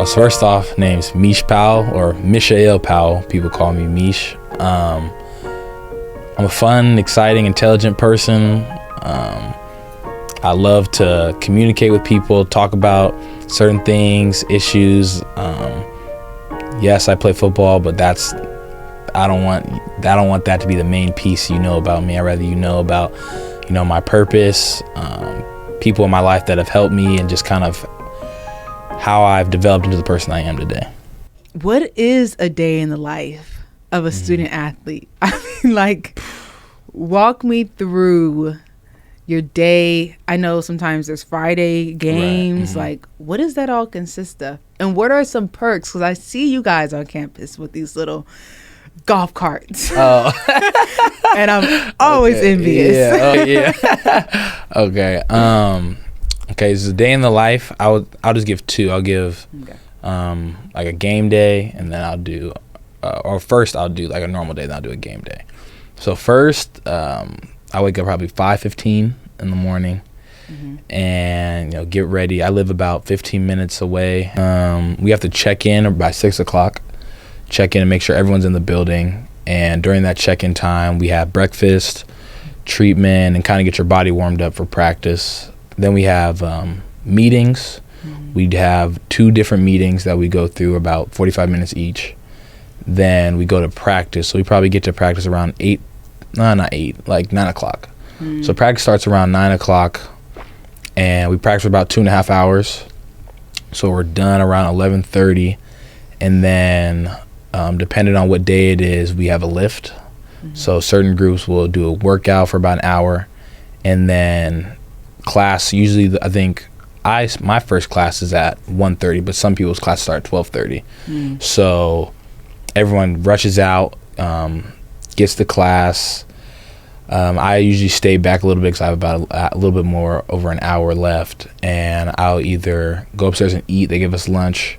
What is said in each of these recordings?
So first off, name's Meesh Powell, or Mishael Powell. People call me Meesh. I'm a fun, exciting, intelligent person. I love to communicate with people, talk about certain things, issues. Yes, I play football, but I don't want that to be the main piece you know about me. I'd rather you know about, my purpose, people in my life that have helped me, and just kind of how I've developed into the person I am today. What is a day in the life of a student athlete? I mean, walk me through your day. I know sometimes there's Friday games. Right. What does that all consist of? And what are some perks? Because I see you guys on campus with these little golf carts. Oh. And I'm always envious. Yeah. Oh, yeah. Okay. Okay, so the day in the life, I'll just give two. I'll give a game day, and then I'll do, first I'll do a normal day, then I'll do a game day. So first, I wake up probably 5:15 in the morning, and get ready. I live about 15 minutes away. We have to check in by 6 o'clock. Check in and make sure everyone's in the building. And during that check-in time, we have breakfast, treatment, and kind of get your body warmed up for practice. Then we have meetings. We'd have 2 different meetings that we go through, about 45 minutes each. Then we go to practice. So we probably get to practice around 9 o'clock. So practice starts around 9 o'clock, and we practice for about 2.5 hours. So we're done around 11:30, and then depending on what day it is, we have a lift. So certain groups will do a workout for about an hour, and then class, usually I think my first class is at 1:30, but some people's class start at 12:30. So everyone rushes out, gets to class. I usually stay back a little bit because I have about a little bit more over an hour left, and I'll either go upstairs and eat. They give us lunch.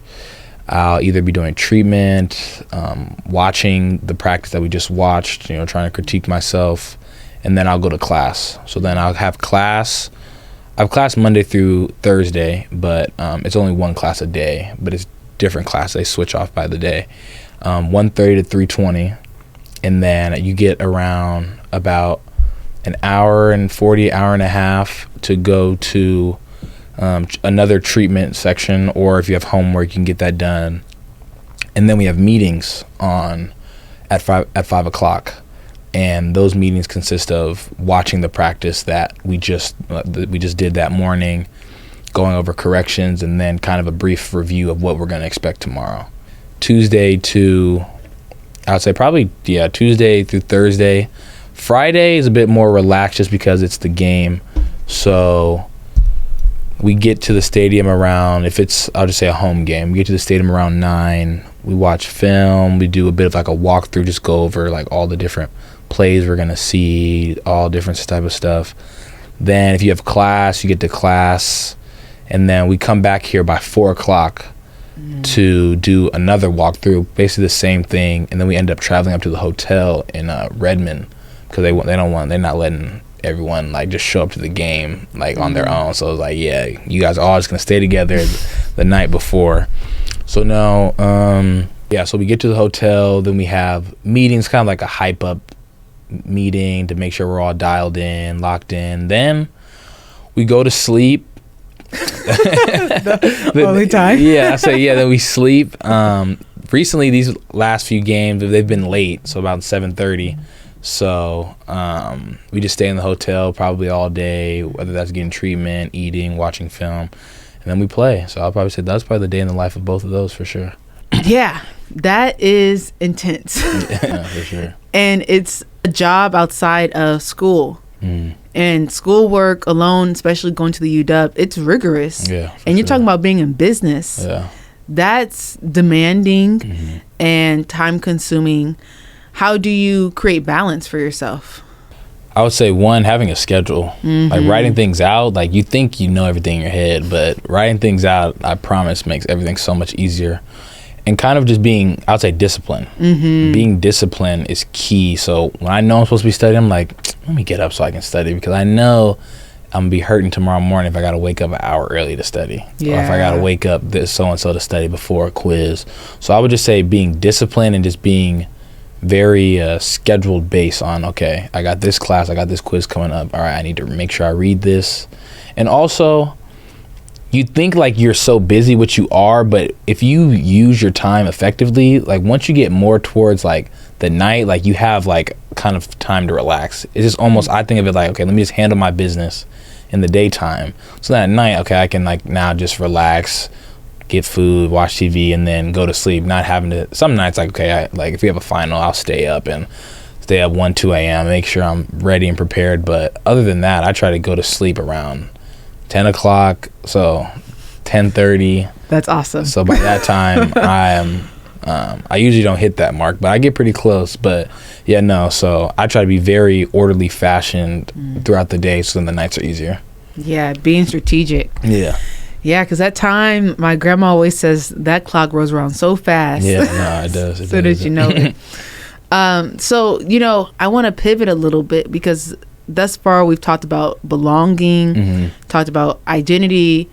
I'll either be doing treatment, watching the practice that we just watched, trying to critique myself, and then I'll go to class. So then I'll have class. I have class Monday through Thursday, but it's only one class a day, but it's different class. They switch off by the day. 1:30 to 3:20, and then you get around about an hour and 40, hour and a half to go to another treatment section, or if you have homework, you can get that done. And then we have meetings at 5 o'clock. And those meetings consist of watching the practice that we just did that morning, going over corrections, and then kind of a brief review of what we're going to expect tomorrow. Tuesday through Thursday. Friday is a bit more relaxed just because it's the game. So we get to the stadium around, I'll just say a home game, we get to the stadium around 9. We watch film. We do a bit of a walkthrough, just go over all the different plays we're going to see, all different type of stuff. Then if you have class, you get to class, and then we come back here by 4 o'clock to do another walkthrough, basically the same thing, and then we end up traveling up to the hotel in Redmond, because they're not letting everyone just show up to the game on their own. So it's you guys are all just gonna stay together the night before. So no, so we get to the hotel, then we have meetings, kind of like a hype up meeting to make sure we're all dialed in, locked in. Then we go to sleep. the only time. Then we sleep. Recently, these last few games, they've been late, so about 7:30. So we just stay in the hotel probably all day, whether that's getting treatment, eating, watching film, and then we play. So I'll probably say that's probably the day in the life of both of those for sure. Yeah, that is intense. Yeah, for sure. And it's a job outside of school. And schoolwork alone, especially going to the UW, it's rigorous. Yeah, and you're talking about being in business. Yeah. That's demanding and time consuming. How do you create balance for yourself? I would say, one, having a schedule, writing things out. You think you know everything in your head, but writing things out, I promise, makes everything so much easier. And kind of just being, I would say, disciplined. Being disciplined is key. So when I know I'm supposed to be studying, I'm let me get up so I can study, because I know I'm gonna be hurting tomorrow morning if I gotta wake up an hour early to study, or if I gotta wake up this so and so to study before a quiz. So I would just say being disciplined and just being very scheduled based on, okay, I got this class, I got this quiz coming up. All right, I need to make sure I read this. And also, you think like you're so busy, which you are, but if you use your time effectively, like once you get more towards like the night, like you have like kind of time to relax. It's just almost, I think of it like, okay, let me just handle my business in the daytime. So that at night, okay, I can like now just relax, get food, watch TV, and then go to sleep, not having to, some nights like, okay, like if we have a final, I'll stay up 1, 2 a.m., make sure I'm ready and prepared. But other than that, I try to go to sleep around 10 o'clock, so 10:30. That's awesome. So by that time, I usually don't hit that mark, but I get pretty close. But yeah, no, so I try to be very orderly fashioned throughout the day, so then the nights are easier. Yeah, being strategic. Yeah. Yeah, because that time, my grandma always says that clock rolls around so fast. Yeah, no, it does. So that you know it. So, I want to pivot a little bit because thus far we've talked about belonging, talked about identity,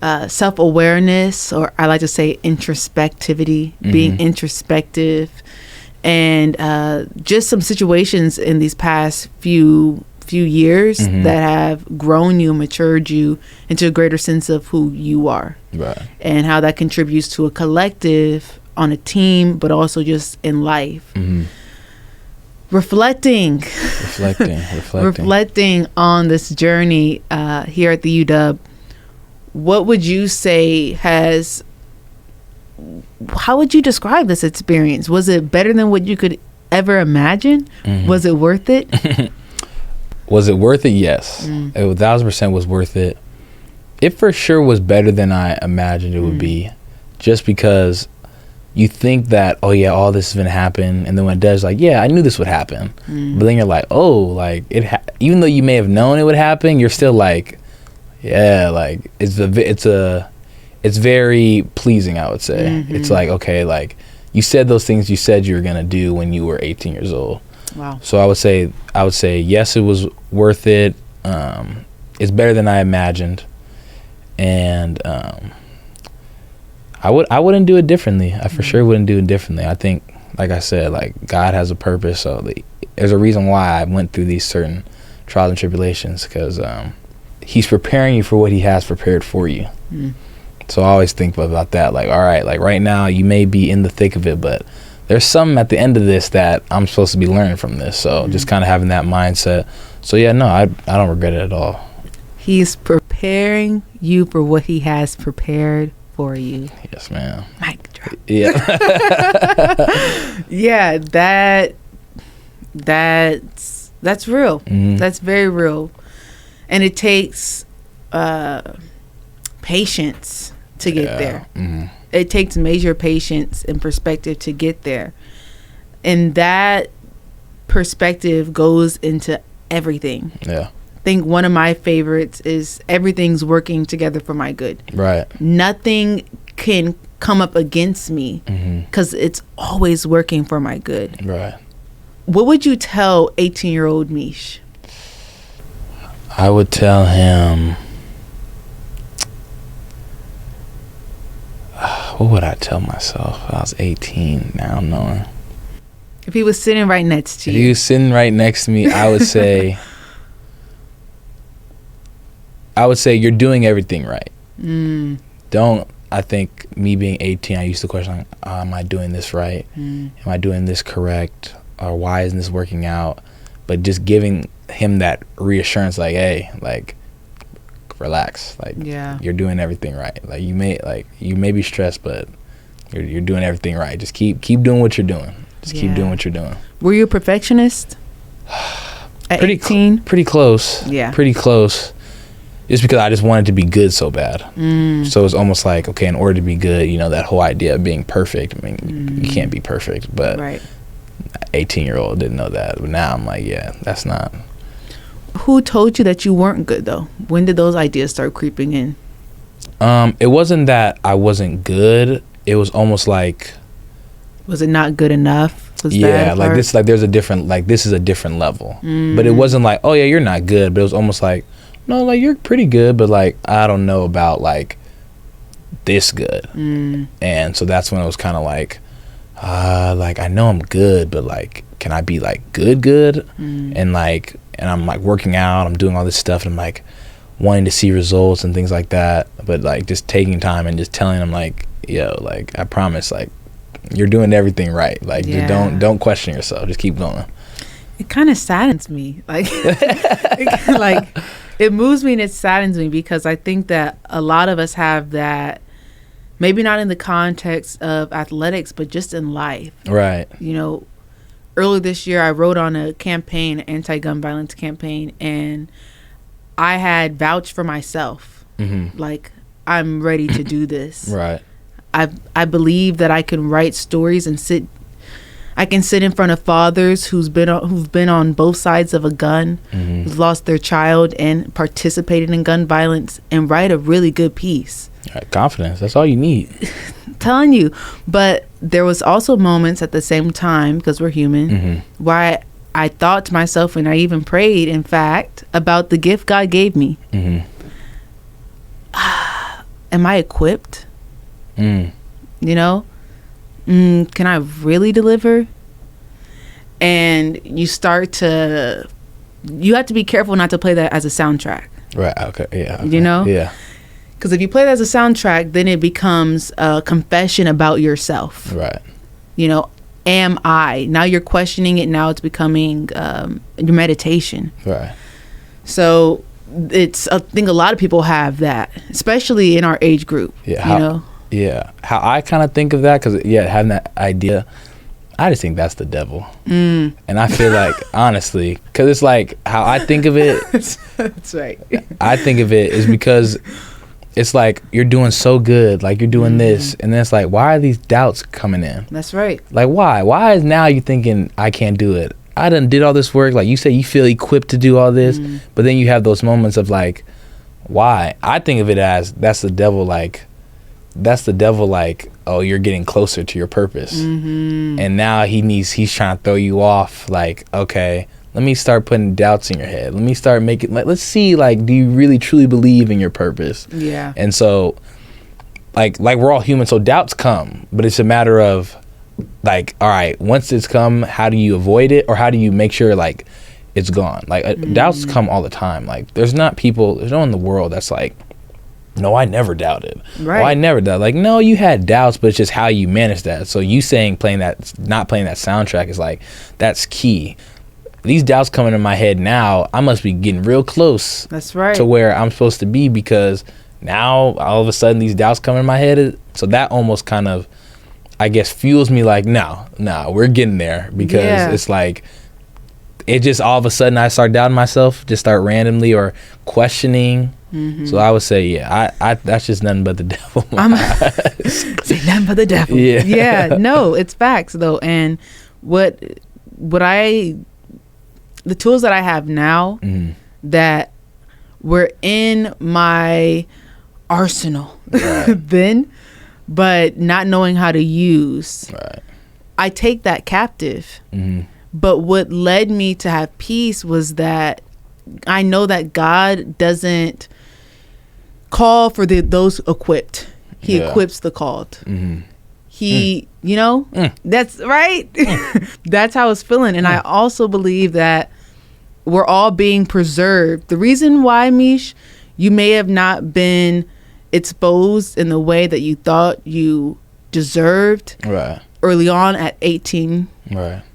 self-awareness, or I like to say introspectivity, being introspective, and just some situations in these past few years that have grown you, matured you into a greater sense of who you are, right, and how that contributes to a collective, on a team, but also just in life. Reflecting on this journey here at the UW. What would you say how would you describe this experience? Was it better than what you could ever imagine? Was it worth it? Was it worth it? Yes. It 1,000% was worth it. It for sure was better than I imagined it would be, just because you think that, oh yeah, all this is going to happen, and then when it does, like, yeah, I knew this would happen. But then you're like, oh, like even though you may have known it would happen, you're still like, yeah, like it's very pleasing, I would say. It's like, okay, like you said those things you said you were going to do when you were 18 years old. Wow. So I would say yes, it was worth it. It's better than I imagined, and I wouldn't do it differently. I for sure wouldn't do it differently. I think, like I said, like God has a purpose. So there's a reason why I went through these certain trials and tribulations, because He's preparing you for what He has prepared for you. So I always think about that. Like, all right, like right now you may be in the thick of it, but there's something at the end of this that I'm supposed to be learning from this. So just kind of having that mindset. So yeah, no, I don't regret it at all. He's preparing you for what He has prepared for you. Yes, ma'am. Mic drop. Yeah. Yeah, that's real. That's very real. And it takes patience to get there. It takes major patience and perspective to get there. And that perspective goes into everything. Yeah. I think one of my favorites is everything's working together for my good. Right. Nothing can come up against me because it's always working for my good. Right. What would you tell 18-year-old Meesh? I would tell him, what would I tell myself if I was 18 now knowing? If he was sitting right next to you. If he was sitting right next to me, I would say, you're doing everything right. I think me being 18, I used to question, like, am I doing this right? Am I doing this correct? Or why isn't this working out? But just giving him that reassurance, like, hey, like, relax, like, you're doing everything right. Like, you may be stressed, but you're doing everything right. Just keep doing what you're doing. Keep doing what you're doing. Were you a perfectionist at 18? Pretty close. Yeah. Pretty close. Just because I just wanted to be good so bad. So it's almost like, okay, in order to be good, that whole idea of being perfect, I mean, you can't be perfect, but 18-year-old didn't know that. But now I'm like, yeah, that's not. Who told you that you weren't good, though? When did those ideas start creeping in? It wasn't that I wasn't good. It was almost like, was it not good enough? Like this, like there's a different, like this is a different level. But it wasn't like, oh yeah, you're not good. But it was almost like, no, like you're pretty good, but like I don't know about like this good. And so that's when it was kind of like I know I'm good, but like can I be like good? And I'm like working out, I'm doing all this stuff, and I'm like wanting to see results and things like that, but like just taking time and just telling them like, yo, like I promise, like you're doing everything right, like don't question yourself, just keep going. It kind of saddens me, like it moves me and it saddens me, because I think that a lot of us have that, maybe not in the context of athletics, but just in life, right? You know, earlier this year I wrote on a campaign, an anti-gun violence campaign, and I had vouched for myself, like I'm ready to do this. Right. I believe that I can write stories and I can sit in front of fathers who've been on both sides of a gun, who've lost their child and participated in gun violence, and write a really good piece. Right, confidence. That's all you need. I'm telling you. But there was also moments at the same time, because we're human, why I thought to myself, and I even prayed, in fact, about the gift God gave me. Am I equipped? You know? Can I really deliver? And you have to be careful not to play that as a soundtrack. Right, okay, yeah. Okay. You know? Yeah. Because if you play that as a soundtrack, then it becomes a confession about yourself. Right. You know, am I? Now you're questioning it. Now it's becoming your meditation. Right. So I think a lot of people have that, especially in our age group. Yeah. You know? Yeah. How I kind of think of that, because, having that idea, I just think that's the devil. And I feel like, honestly, because it's like how I think of it. That's right. I think of it is because it's like you're doing so good, like you're doing this, and then it's like, why are these doubts coming in? That's right. Like, why? Why is now you thinking I can't do it? I done did all this work. Like you say, you feel equipped to do all this, but then you have those moments of like, why? I think of it as that's the devil. Like, oh, you're getting closer to your purpose, and now he's trying to throw you off. Like, okay, let me start putting doubts in your head. Let me start making, like, let's see, like, do you really truly believe in your purpose? Yeah. And so, like we're all human, so doubts come, but it's a matter of, like, all right, once it's come, how do you avoid it, or how do you make sure, like, it's gone? Like, doubts come all the time. Like, there's no one in the world that's like, no, I never doubted. Right. Oh, I never doubted. Like, no, you had doubts, but it's just how you manage that. So you saying not playing that soundtrack is like, that's key. These doubts coming in my head now, I must be getting real close. That's right. To where I'm supposed to be, because now all of a sudden these doubts come in my head. So that almost kind of, I guess, fuels me like, no, we're getting there, because it's like, it just all of a sudden I start doubting myself, just start randomly or questioning. So I would say, I that's just nothing but the devil. Say nothing but the devil. Yeah. No, it's facts though. And the tools that I have now that were in my arsenal then, but not knowing how to use, I take that captive. But what led me to have peace was that I know that God doesn't call for those equipped. He equips the called. He, you know, that's right. That's how it's feeling. And I also believe that we're all being preserved. The reason why, Meesh, you may have not been exposed in the way that you thought you deserved early on at 18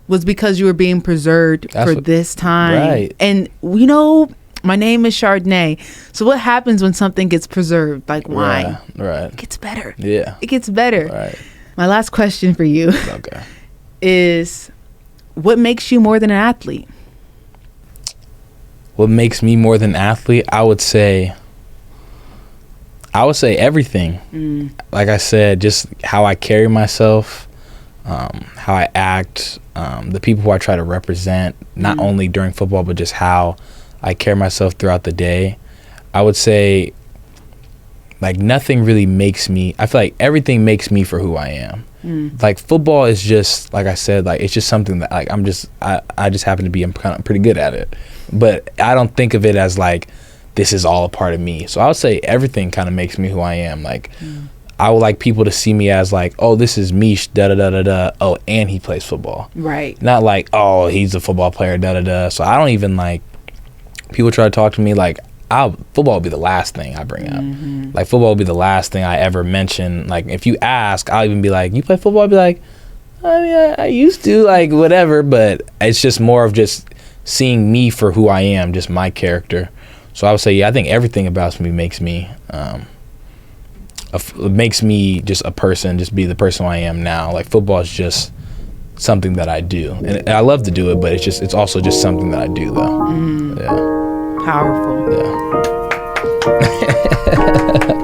was because you were being preserved this time. Right. And, you know, my name is Chardonnay. So what happens when something gets preserved, like wine? Right. It gets better. Yeah. It gets better. Right. My last question for you is, what makes you more than an athlete? What makes me more than an athlete? I would say everything. Like I said, just how I carry myself, how I act, the people who I try to represent, not only during football, but just how I carry myself throughout the day. I would say, like, nothing really makes me, I feel like everything makes me for who I am. Like, football is just, like I said, like, it's just something that, like, I just happen to be, I'm kind of pretty good at it. But I don't think of it as, like, this is all a part of me. So I would say everything kind of makes me who I am. Like, I would like people to see me as like, oh, this is Meesh, da da da da da. Oh, and he plays football. Right. Not like, oh, he's a football player, da da da. So I don't even like, people try to talk to me like, football will be the last thing I bring up. Like, football will be the last thing I ever mention. Like, if you ask, I'll even be like, you play football? I'll be like, I mean, I used to, like, whatever. But it's just more of just seeing me for who I am, just my character. So I would say, yeah, I think everything about me makes me just a person, just be the person I am now. Like, football is just something that I do, and I love to do it, but it's also just something that I do, though. Yeah. Powerful. Yeah.